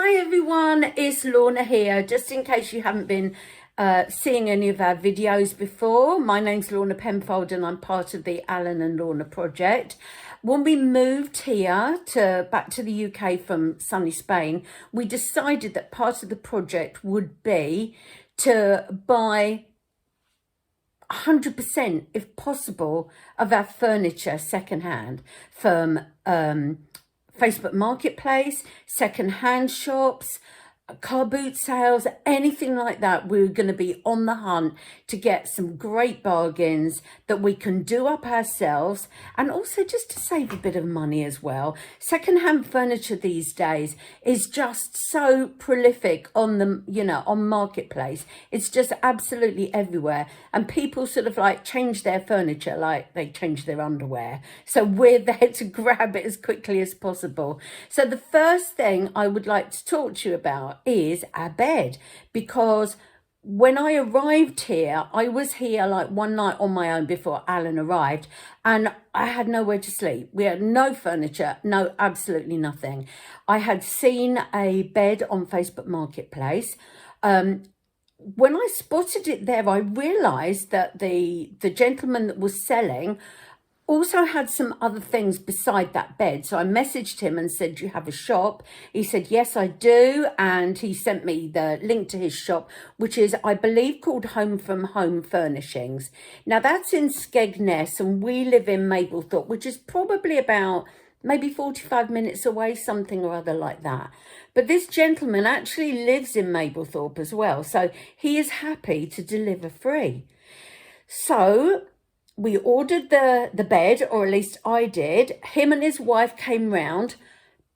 Hi everyone, it's Lorna here. Just in case you haven't been seeing any of our videos before, my name's Lorna Penfold and I'm part of the Alan and Lorna project. When we moved here back to the UK from sunny Spain, we decided that part of the project would be to buy 100%, if possible, of our furniture secondhand from Facebook Marketplace, second-hand shops, car boot sales, anything like that. We're going to be on the hunt to get some great bargains that we can do up ourselves, and also just to save a bit of money as well. Second-hand furniture these days is just so prolific on the, on Marketplace. It's just absolutely everywhere, and people sort of like change their furniture like they change their underwear. So we're there to grab it as quickly as possible. So the first thing I would like to talk to you about is our bed, because when I arrived here, I was here like one night on my own before Alan arrived, and I had nowhere to sleep. We had no furniture, no, absolutely nothing. I had seen a bed on Facebook Marketplace. When I spotted it there, I realised that the gentleman that was selling also had some other things beside that bed. So I messaged him and said, "Do you have a shop?" He said, "Yes, I do." And he sent me the link to his shop, which is, I believe, called Home From Home Furnishings. Now that's in Skegness and we live in Mablethorpe, which is probably about maybe 45 minutes away, something or other like that. But this gentleman actually lives in Mablethorpe as well. So he is happy to deliver free. So we ordered the bed, or at least I did. Him and his wife came round,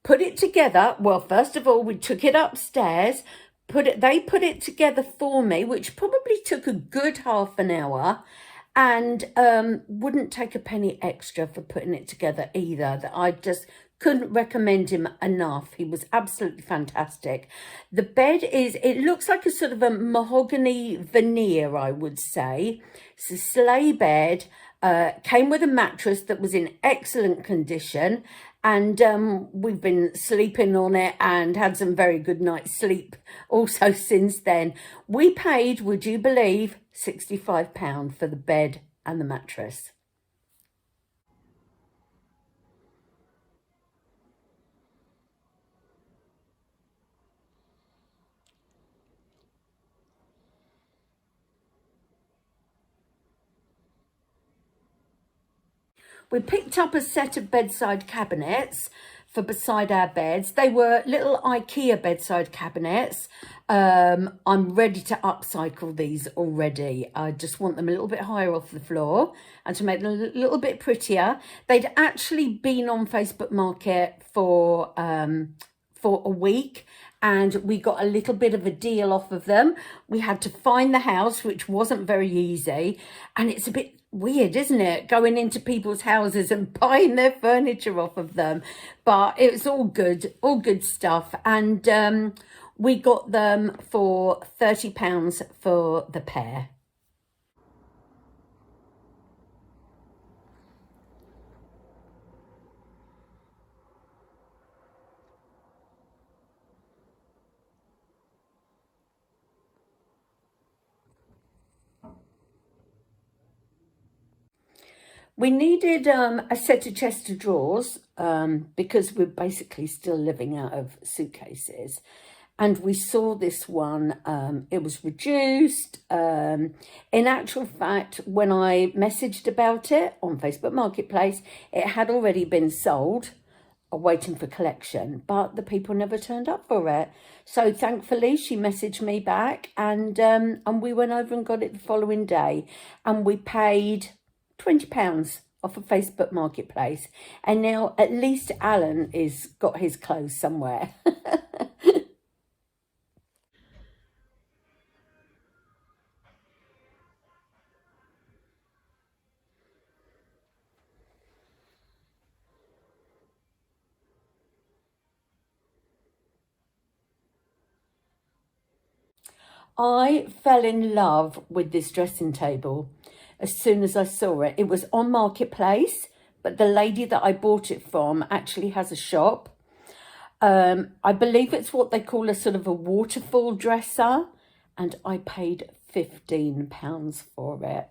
put it together. Well, first of all, we took it upstairs, they put it together for me, which probably took a good half an hour, and wouldn't take a penny extra for putting it together either. That I just couldn't recommend him enough. He was absolutely fantastic. The bed it looks like a sort of a mahogany veneer, I would say. It's a sleigh bed, came with a mattress that was in excellent condition, and we've been sleeping on it and had some very good night's sleep also since then. We paid, would you believe, £65 for the bed and the mattress. We picked up a set of bedside cabinets for beside our beds. They were little Ikea bedside cabinets. I'm ready to upcycle these already. I just want them a little bit higher off the floor and to make them a little bit prettier. They'd actually been on Facebook Market for a week, and we got a little bit of a deal off of them. We had to find the house, which wasn't very easy, and it's a bit weird, isn't it, going into people's houses and buying their furniture off of them? But it was all good stuff, and we got them for £30 for the pair. We needed a set of chest of drawers because we're basically still living out of suitcases. And we saw this one, it was reduced. In actual fact, when I messaged about it on Facebook Marketplace, it had already been sold, waiting for collection, but the people never turned up for it. So thankfully she messaged me back, and we went over and got it the following day, and we paid £20 off of Facebook Marketplace, and now at least Alan is got his clothes somewhere. I fell in love with this dressing table as soon as I saw it. It was on Marketplace, but the lady that I bought it from actually has a shop. I believe it's what they call a sort of a waterfall dresser, and I paid £15 for it.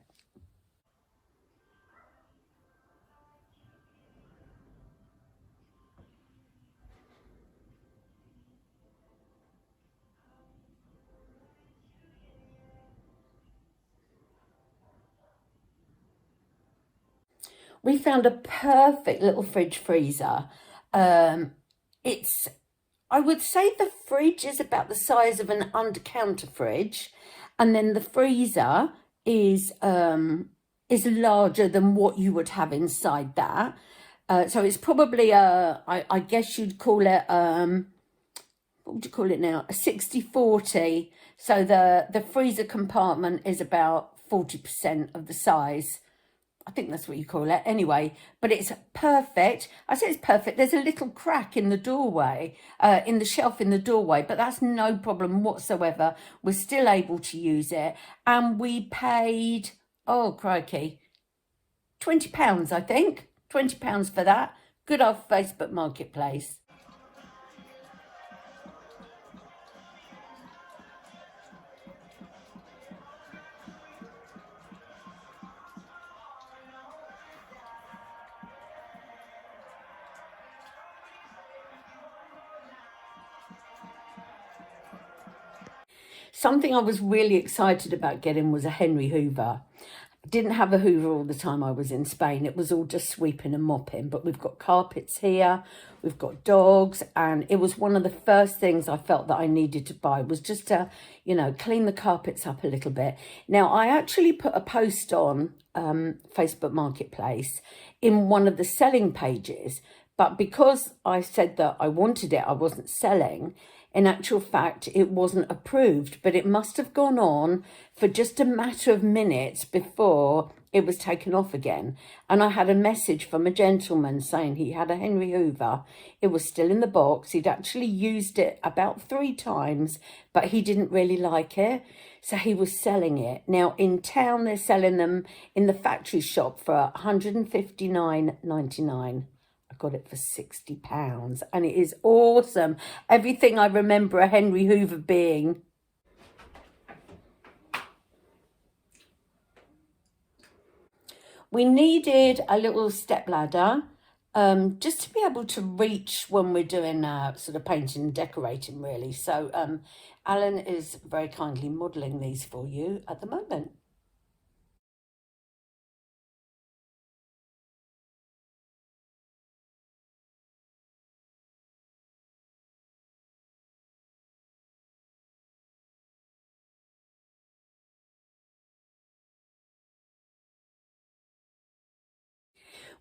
We found a perfect little fridge freezer. It's, I would say the fridge is about the size of an under-counter fridge, and then the freezer is larger than what you would have inside that. So it's probably I guess you'd call it what would you call it now? A 60-40. So the freezer compartment is about 40% of the size. I think that's what you call it anyway, but it's perfect. I say it's perfect. There's a little crack in the doorway, in the shelf in the doorway, but that's no problem whatsoever. We're still able to use it. And we paid, oh crikey, £20, I think. £20 for that. Good old Facebook Marketplace. Something I was really excited about getting was a Henry Hoover. I didn't have a Hoover all the time I was in Spain. It was all just sweeping and mopping, but we've got carpets here, we've got dogs, and it was one of the first things I felt that I needed to buy was just to, you know, clean the carpets up a little bit. Now, I actually put a post on Facebook Marketplace in one of the selling pages, but because I said that I wanted it, I wasn't selling. In actual fact, it wasn't approved, but it must have gone on for just a matter of minutes before it was taken off again. And I had a message from a gentleman saying he had a Henry Hoover. It was still in the box. He'd actually used it about 3 times, but he didn't really like it. So he was selling it. Now in town, they're selling them in the factory shop for £159.99. Got it for £60 and it is awesome. Everything I remember a Henry Hoover being. We needed a little step ladder just to be able to reach when we're doing sort of painting and decorating really. So Alan is very kindly modelling these for you at the moment.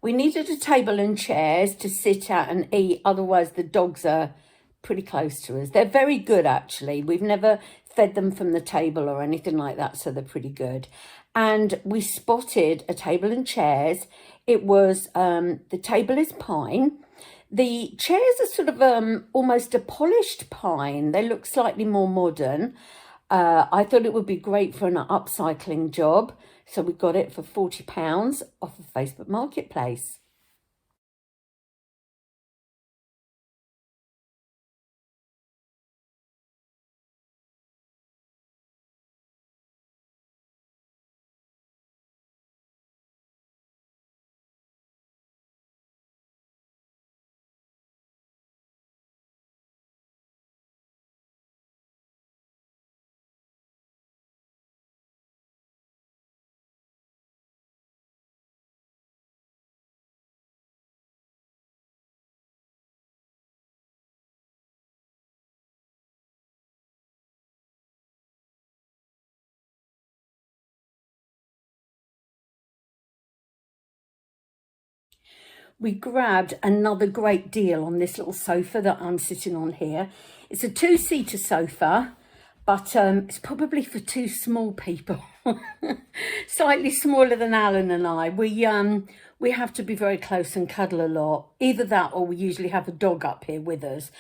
We needed a table and chairs to sit at and eat, otherwise the dogs are pretty close to us. They're very good, actually. We've never fed them from the table or anything like that, so they're pretty good. And we spotted a table and chairs. It was, the table is pine. The chairs are sort of almost a polished pine. They look slightly more modern. I thought it would be great for an upcycling job. So we got it for £40 off of Facebook Marketplace. We grabbed another great deal on this little sofa that I'm sitting on here. It's a 2-seater sofa, but it's probably for 2 small people. Slightly smaller than Alan and I. We have to be very close and cuddle a lot. Either that or we usually have a dog up here with us.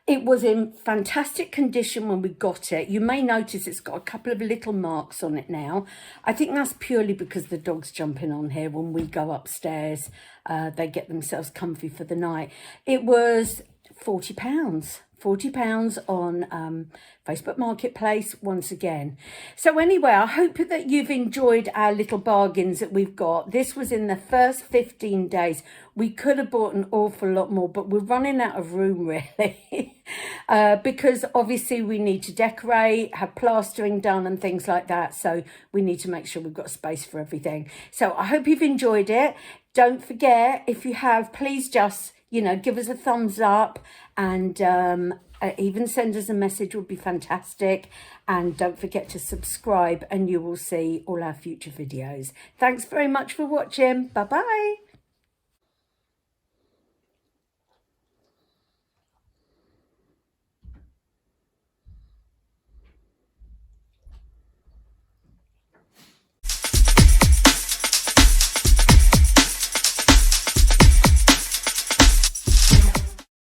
It was in fantastic condition when we got it. You may notice it's got a couple of little marks on it now. I think that's purely because the dog's jumping on here when we go upstairs. They get themselves comfy for the night. It was £40. £40 on Facebook Marketplace once again. So anyway, I hope that you've enjoyed our little bargains that we've got. This was in the first 15 days. We could have bought an awful lot more, but we're running out of room really. Because obviously we need to decorate, have plastering done and things like that. So we need to make sure we've got space for everything. So I hope you've enjoyed it. Don't forget, if you have, please just, you know, give us a thumbs up, and even send us a message would be fantastic. And don't forget to subscribe, and you will see all our future videos. Thanks very much for watching. Bye bye.